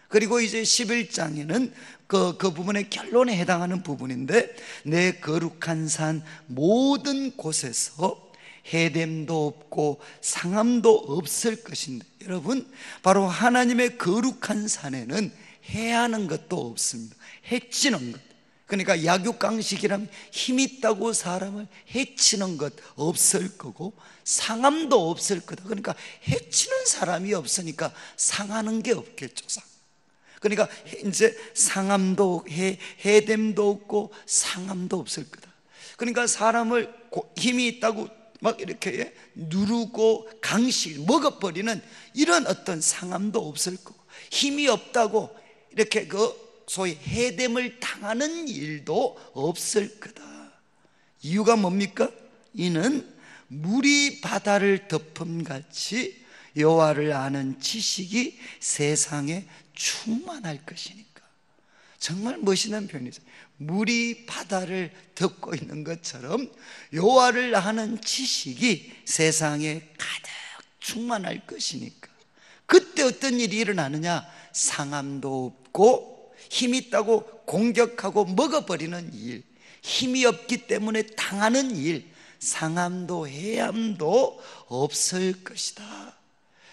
Speaker 1: 그리고 이제 11장에는 그 부분의 결론에 해당하는 부분인데, 내 거룩한 산 모든 곳에서 해됨도 없고 상함도 없을 것인데, 여러분, 바로 하나님의 거룩한 산에는 해하는 것도 없습니다. 해치는 것, 그러니까 약육강식이라면 힘 있다고 사람을 해치는 것 없을 거고, 상함도 없을 거다. 그러니까 해치는 사람이 없으니까 상하는 게 없겠죠. 그러니까 이제 상함도 해됨도 없고 상함도 없을 거다. 그러니까 사람을 힘이 있다고 막 이렇게 누르고 강식 먹어버리는 이런 어떤 상함도 없을 거고, 힘이 없다고 이렇게 소위 해됨을 당하는 일도 없을 거다. 이유가 뭡니까? 이는 물이 바다를 덮음같이 여호와를 아는 지식이 세상에 충만할 것이니까. 정말 멋있는 표현이죠. 물이 바다를 덮고 있는 것처럼 여호와를 아는 지식이 세상에 가득 충만할 것이니까. 그때 어떤 일이 일어나느냐? 상함도 없고 힘이 있다고 공격하고 먹어버리는 일, 힘이 없기 때문에 당하는 일, 상함도 해함도 없을 것이다.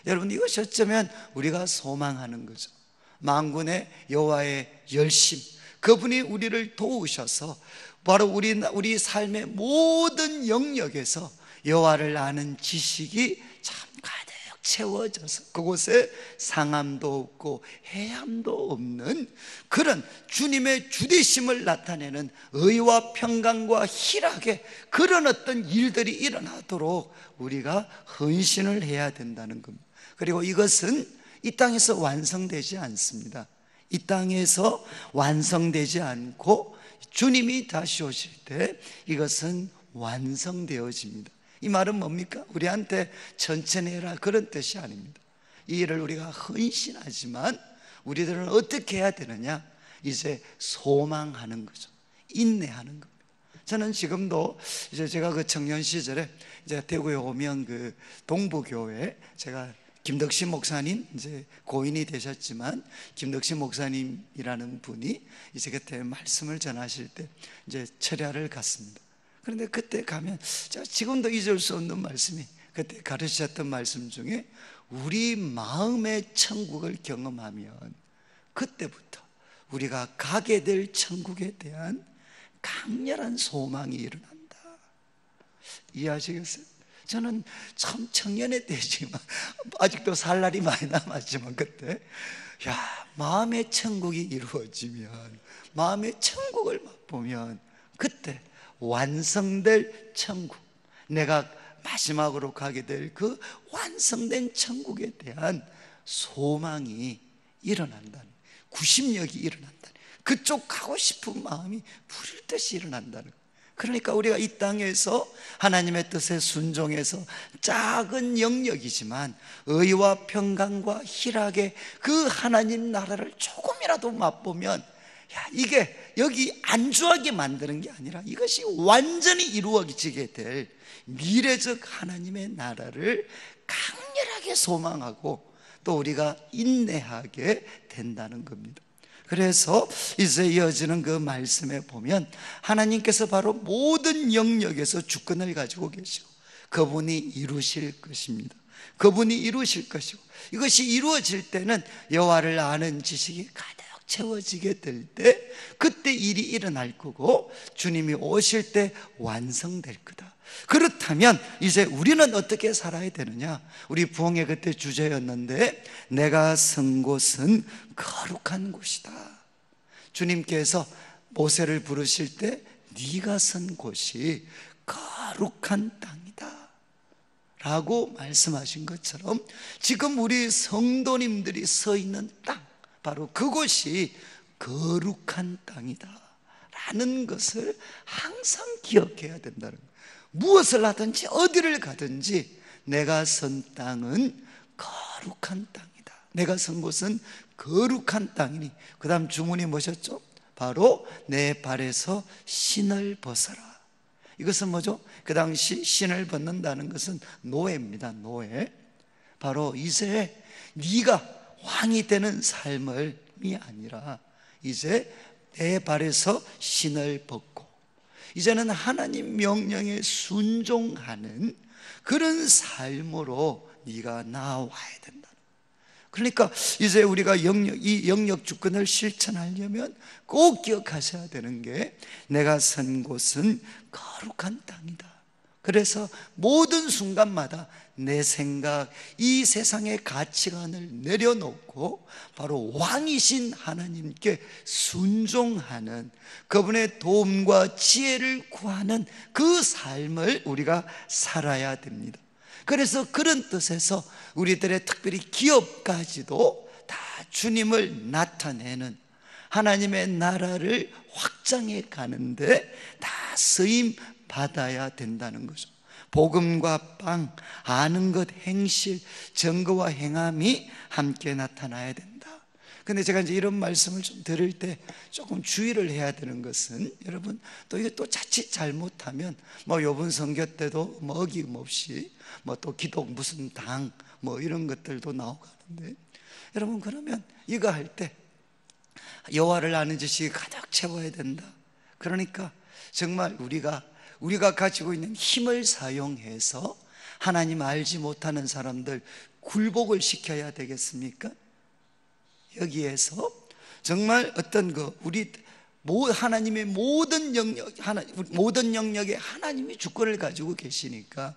Speaker 1: 여러분, 이것이 어쩌면 우리가 소망하는 거죠. 만군의 여호와의 열심, 그분이 우리를 도우셔서 바로 우리 삶의 모든 영역에서 여호와를 아는 지식이 참 가득 채워져서 그곳에 상함도 없고 해함도 없는 그런 주님의 주되심을 나타내는 의와 평강과 희락의 그런 어떤 일들이 일어나도록 우리가 헌신을 해야 된다는 겁니다. 그리고 이것은 이 땅에서 완성되지 않습니다. 이 땅에서 완성되지 않고 주님이 다시 오실 때 이것은 완성되어집니다. 이 말은 뭡니까? 우리한테 천천히 해라, 그런 뜻이 아닙니다. 이 일을 우리가 헌신하지만 우리들은 어떻게 해야 되느냐? 이제 소망하는 거죠. 인내하는 겁니다. 저는 지금도 이제 제가 그 청년 시절에 이제 대구에 오면 그 동부교회, 제가 김덕신 목사님, 이제 고인이 되셨지만 김덕신 목사님이라는 분이 이제 그때 말씀을 전하실 때 이제 철야를 갔습니다. 그런데 그때 가면 제가 지금도 잊을 수 없는 말씀이, 그때 가르치셨던 말씀 중에 우리 마음의 천국을 경험하면 그때부터 우리가 가게 될 천국에 대한 강렬한 소망이 일어난다. 이해하시겠어요? 저는 참 청년의 때지만 아직도 살 날이 많이 남았지만 그때 마음의 천국이 이루어지면, 마음의 천국을 맛보면 그때 완성될 천국, 내가 마지막으로 가게 될 그 완성된 천국에 대한 소망이 일어난다는, 구심력이 일어난다는, 그쪽 가고 싶은 마음이 부릴 듯이 일어난다는. 그러니까 우리가 이 땅에서 하나님의 뜻에 순종해서 작은 영역이지만 의와 평강과 희락의 그 하나님 나라를 조금이라도 맛보면, 이게 여기 안주하게 만드는 게 아니라 이것이 완전히 이루어지게 될 미래적 하나님의 나라를 강렬하게 소망하고 또 우리가 인내하게 된다는 겁니다. 그래서 이제 이어지는 그 말씀에 보면 하나님께서 바로 모든 영역에서 주권을 가지고 계시고 그분이 이루실 것입니다. 그분이 이루실 것이고, 이것이 이루어질 때는 여호와를 아는 지식이 가득 채워지게 될 때 그때 일이 일어날 거고 주님이 오실 때 완성될 거다. 그렇다면 이제 우리는 어떻게 살아야 되느냐? 우리 부흥회 그때 주제였는데 내가 선 곳은 거룩한 곳이다. 주님께서 모세를 부르실 때 네가 선 곳이 거룩한 땅이다 라고 말씀하신 것처럼 지금 우리 성도님들이 서 있는 땅, 바로 그곳이 거룩한 땅이다 라는 것을 항상 기억해야 된다는 거예요. 무엇을 하든지 어디를 가든지 내가 선 땅은 거룩한 땅이다. 내가 선 곳은 거룩한 땅이니, 그 다음 주문이 뭐셨죠? 바로 내 발에서 신을 벗어라. 이것은 뭐죠? 그 당시 신을 벗는다는 것은 노예입니다. 노예. 바로 이제 네가 왕이 되는 삶이 아니라 이제 내 발에서 신을 벗고 이제는 하나님 명령에 순종하는 그런 삶으로 네가 나아와야 된다. 그러니까 이제 우리가 이 영역 주권을 실천하려면 꼭 기억하셔야 되는 게 내가 선 곳은 거룩한 땅이다. 그래서 모든 순간마다 내 생각, 이 세상의 가치관을 내려놓고 바로 왕이신 하나님께 순종하는, 그분의 도움과 지혜를 구하는 그 삶을 우리가 살아야 됩니다. 그래서 그런 뜻에서 우리들의 특별히 기업까지도 다 주님을 나타내는, 하나님의 나라를 확장해 가는데 다 쓰임 받아야 된다는 거죠. 복음과 빵, 아는 것, 행실, 증거와 행함이 함께 나타나야 된다. 근데 제가 이제 이런 말씀을 좀 들을 때 조금 주의를 해야 되는 것은, 여러분 또 이게 또 자칫 잘못하면 뭐 요번 선교 때도 뭐 어김없이 뭐 또 기독 무슨 당 뭐 이런 것들도 나오고 하는데, 여러분 그러면 이거 할 때 여호와를 아는 지식이 가득 채워야 된다. 그러니까 정말 우리가 가지고 있는 힘을 사용해서 하나님 알지 못하는 사람들 굴복을 시켜야 되겠습니까? 여기에서 정말 어떤 우리 하나님의 모든 영역에 하나님이 주권을 가지고 계시니까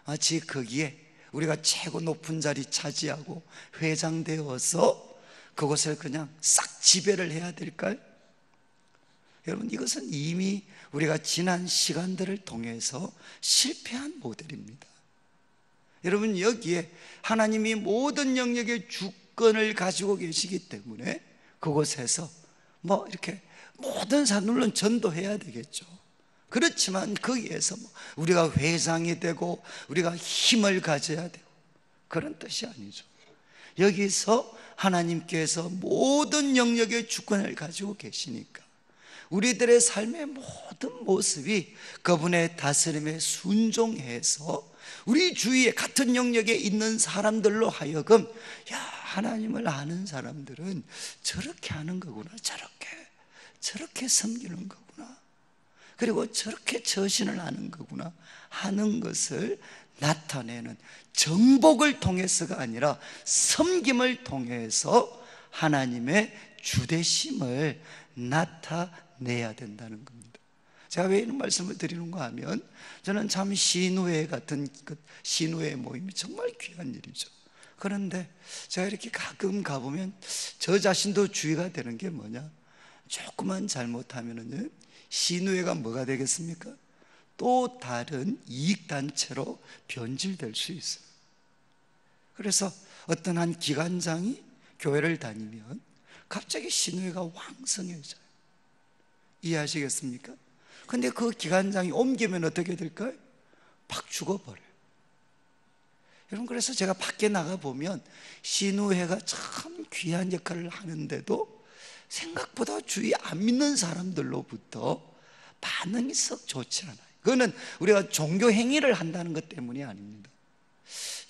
Speaker 1: 마치 거기에 우리가 최고 높은 자리 차지하고 회장되어서 그것을 그냥 싹 지배를 해야 될까요? 여러분 이것은 이미 우리가 지난 시간들을 통해서 실패한 모델입니다. 여러분 여기에 하나님이 모든 영역의 주권을 가지고 계시기 때문에 그곳에서 뭐 이렇게 모든 사람, 물론 전도해야 되겠죠. 그렇지만 거기에서 우리가 회장이 되고 우리가 힘을 가져야 되고 그런 뜻이 아니죠. 여기서 하나님께서 모든 영역의 주권을 가지고 계시니까 우리들의 삶의 모든 모습이 그분의 다스림에 순종해서 우리 주위에 같은 영역에 있는 사람들로 하여금, 야, 하나님을 아는 사람들은 저렇게 하는 거구나, 저렇게 섬기는 거구나, 그리고 저렇게 저신을 하는 거구나 하는 것을 나타내는, 정복을 통해서가 아니라 섬김을 통해서 하나님의 주되심을 나타내야 된다는 겁니다. 제가 왜 이런 말씀을 드리는가 하면, 저는 참 신우회 같은 신우회 모임이 정말 귀한 일이죠. 그런데 제가 이렇게 가끔 가보면 저 자신도 주의가 되는 게 뭐냐, 조금만 잘못하면은 신우회가 뭐가 되겠습니까? 또 다른 이익단체로 변질될 수 있어요. 그래서 어떤 한 기관장이 교회를 다니면 갑자기 신우회가 왕성해져요. 이해하시겠습니까? 근데 그 기관장이 옮기면 어떻게 될까요? 팍 죽어버려요. 여러분, 그래서 제가 밖에 나가보면 신우회가 참 귀한 역할을 하는데도 생각보다 주위 안 믿는 사람들로부터 반응이 썩 좋지 않아요. 그거는 우리가 종교 행위를 한다는 것 때문이 아닙니다.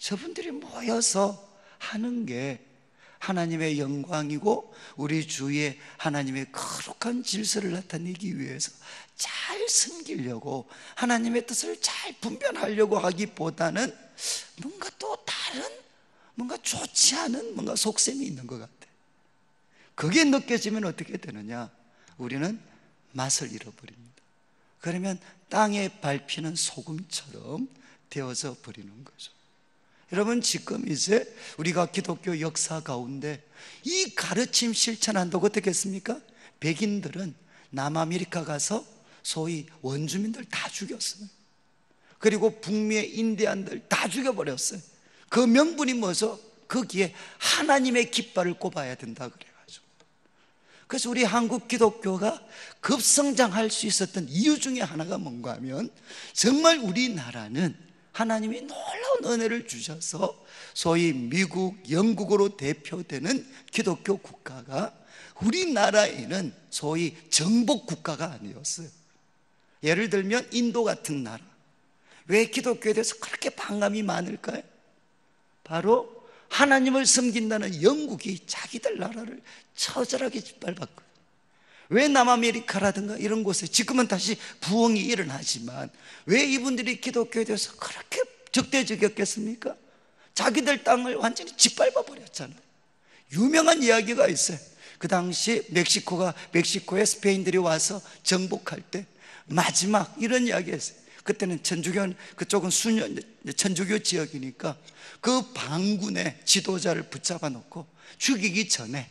Speaker 1: 저분들이 모여서 하는 게 하나님의 영광이고 우리 주위에 하나님의 거룩한 질서를 나타내기 위해서 잘 섬기려고, 하나님의 뜻을 잘 분별하려고 하기보다는 뭔가 또 다른, 뭔가 좋지 않은 뭔가 속셈이 있는 것 같아요. 그게 느껴지면 어떻게 되느냐? 우리는 맛을 잃어버립니다. 그러면 땅에 밟히는 소금처럼 되어져 버리는 거죠. 여러분, 지금 이제 우리가 기독교 역사 가운데 이 가르침 실천한다고 어떻게 했습니까? 백인들은 남아메리카 가서 소위 원주민들 다 죽였어요. 그리고 북미의 인디안들 다 죽여버렸어요. 그 명분이 뭐죠? 거기에 하나님의 깃발을 꼽아야 된다 그래가지고. 그래서 우리 한국 기독교가 급성장할 수 있었던 이유 중에 하나가 뭔가 하면, 정말 우리나라는 하나님이 놀라운 은혜를 주셔서 소위 미국, 영국으로 대표되는 기독교 국가가 우리나라에는 소위 정복 국가가 아니었어요. 예를 들면 인도 같은 나라, 왜 기독교에 대해서 그렇게 반감이 많을까요? 바로 하나님을 섬긴다는 영국이 자기들 나라를 처절하게 짓밟았거든요. 왜 남아메리카라든가 이런 곳에 지금은 다시 부흥이 일어나지만 왜 이분들이 기독교에 대해서 그렇게 적대적이었겠습니까? 자기들 땅을 완전히 짓밟아 버렸잖아요. 유명한 이야기가 있어요. 그 당시 멕시코에 스페인들이 와서 정복할 때 마지막 이런 이야기였어요. 그때는 그쪽은 천주교 지역이니까 그 반군의 지도자를 붙잡아 놓고 죽이기 전에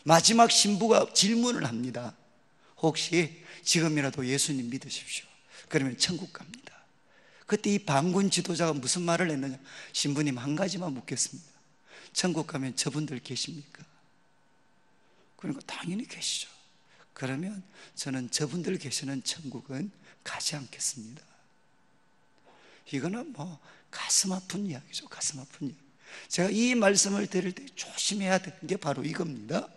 Speaker 1: 마지막 신부가 질문을 합니다. 혹시 지금이라도 예수님 믿으십시오. 그러면 천국 갑니다. 그때 이 반군 지도자가 무슨 말을 했느냐? 신부님, 한 가지만 묻겠습니다. 천국 가면 저분들 계십니까? 그러니까 당연히 계시죠. 그러면 저는 저분들 계시는 천국은 가지 않겠습니다. 이거는 뭐 가슴 아픈 이야기죠. 가슴 아픈 이야기. 제가 이 말씀을 드릴 때 조심해야 되는 게 바로 이겁니다.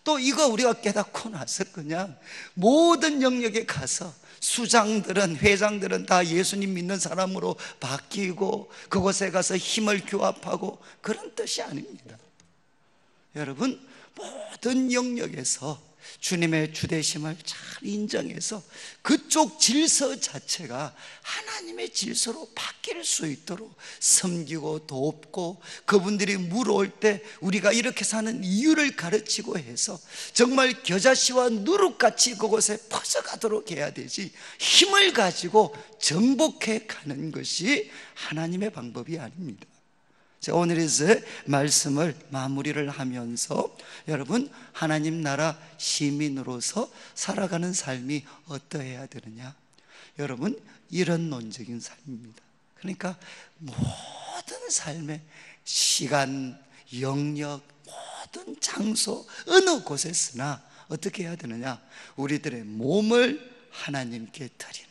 Speaker 1: 또 이거 우리가 깨닫고 나서 그냥 모든 영역에 가서 수장들은, 회장들은 다 예수님 믿는 사람으로 바뀌고 그곳에 가서 힘을 규합하고 그런 뜻이 아닙니다. 여러분, 모든 영역에서 주님의 주되심을 잘 인정해서 그쪽 질서 자체가 하나님의 질서로 바뀔 수 있도록 섬기고 돕고, 그분들이 물어올 때 우리가 이렇게 사는 이유를 가르치고 해서 정말 겨자씨와 누룩같이 그곳에 퍼져가도록 해야 되지, 힘을 가지고 정복해 가는 것이 하나님의 방법이 아닙니다. 오늘에서 말씀을 마무리를 하면서 여러분, 하나님 나라 시민으로서 살아가는 삶이 어떠해야 되느냐? 여러분, 이런 논적인 삶입니다. 그러니까 모든 삶의 시간, 영역, 모든 장소, 어느 곳에서나 어떻게 해야 되느냐? 우리들의 몸을 하나님께 드리는.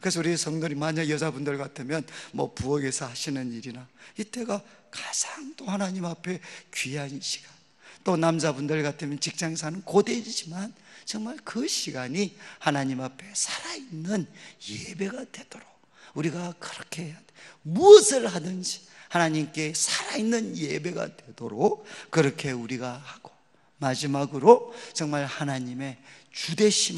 Speaker 1: 그래서 우리 성도님, 만약 여자분들 같으면 뭐 부엌에서 하시는 일이나 이때가 가장 또 하나님 앞에 귀한 시간, 또 남자분들 같으면 직장에서 하는 고대이지만 정말 그 시간이 하나님 앞에 살아있는 예배가 되도록 우리가 그렇게 해야 돼. 무엇을 하든지 하나님께 살아있는 예배가 되도록 그렇게 우리가 하고, 마지막으로 정말 하나님의 주되심,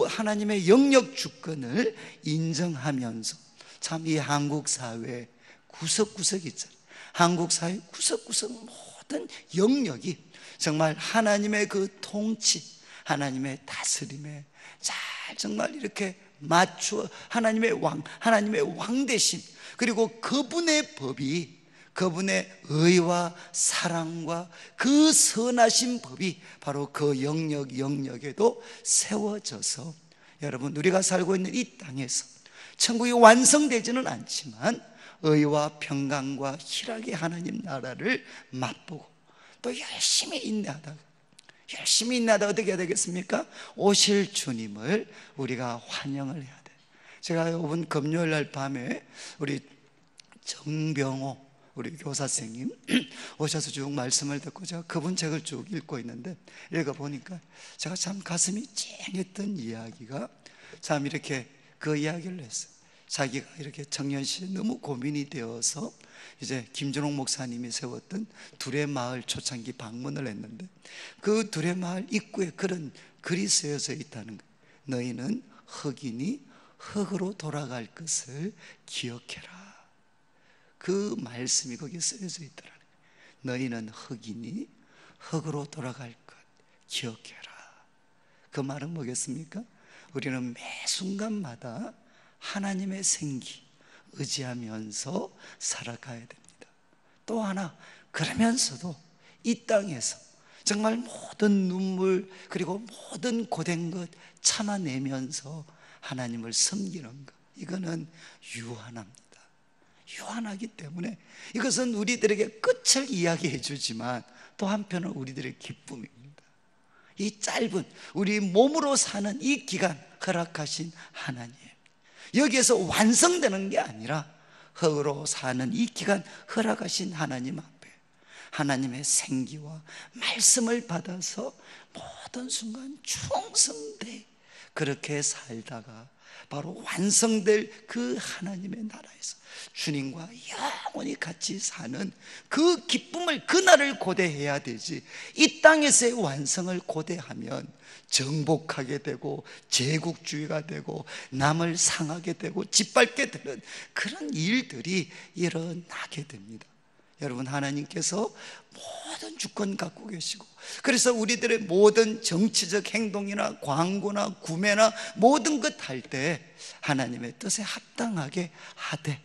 Speaker 1: 하나님의 영역 주권을 인정하면서, 참 이 한국 사회 구석구석 있잖아요. 한국 사회 구석구석 모든 영역이 정말 하나님의 그 통치, 하나님의 다스림에 잘 정말 이렇게 맞추어 하나님의 왕 대신, 그리고 그분의 법이, 그분의 의와 사랑과 그 선하신 법이 바로 그 영역에도 세워져서, 여러분, 우리가 살고 있는 이 땅에서 천국이 완성되지는 않지만 의와 평강과 희락의 하나님 나라를 맛보고 또 열심히 인내하다가 어떻게 해야 되겠습니까? 오실 주님을 우리가 환영을 해야 돼. 제가 이번 금요일 날 밤에 우리 정병호 우리 교사 선생님 오셔서 쭉 말씀을 듣고 제가 그분 책을 쭉 읽고 있는데, 읽어보니까 제가 참 가슴이 찡했던 이야기가, 참 이렇게 그 이야기를 했어요. 자기가 이렇게 청년 시절에 너무 고민이 되어서 이제 김준홍 목사님이 세웠던 둘의 마을 초창기 방문을 했는데, 그 둘의 마을 입구에 그런 글이 쓰여져 있다는 거예요. 너희는 흑인이 흑으로 돌아갈 것을 기억해라. 그 말씀이 거기에 쓰여져 있더라는 거예요. 너희는 흑인이 흑으로 돌아갈 것 기억해라. 그 말은 뭐겠습니까? 우리는 매 순간마다 하나님의 생기 의지하면서 살아가야 됩니다. 또 하나, 그러면서도 이 땅에서 정말 모든 눈물 그리고 모든 고된 것 참아내면서 하나님을 섬기는 것, 이거는 유한합니다. 유한하기 때문에 이것은 우리들에게 끝을 이야기해 주지만 또 한편은 우리들의 기쁨입니다. 이 짧은 우리 몸으로 사는 이 기간 허락하신 하나님, 여기에서 완성되는 게 아니라 흙으로 사는 이 기간 허락하신 하나님 앞에 하나님의 생기와 말씀을 받아서 모든 순간 충성되 그렇게 살다가 바로 완성될 그 하나님의 나라에서 주님과 영원히 같이 사는 그 기쁨을, 그날을 고대해야 되지, 이 땅에서의 완성을 고대하면 정복하게 되고 제국주의가 되고 남을 상하게 되고 짓밟게 되는 그런 일들이 일어나게 됩니다. 여러분, 하나님께서 모든 주권 갖고 계시고, 그래서 우리들의 모든 정치적 행동이나 광고나 구매나 모든 것 할 때 하나님의 뜻에 합당하게 하되,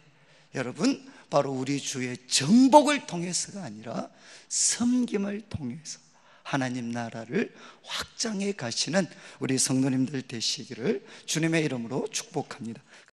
Speaker 1: 여러분, 바로 우리 주의 정복을 통해서가 아니라 섬김을 통해서 하나님 나라를 확장해 가시는 우리 성도님들 되시기를 주님의 이름으로 축복합니다.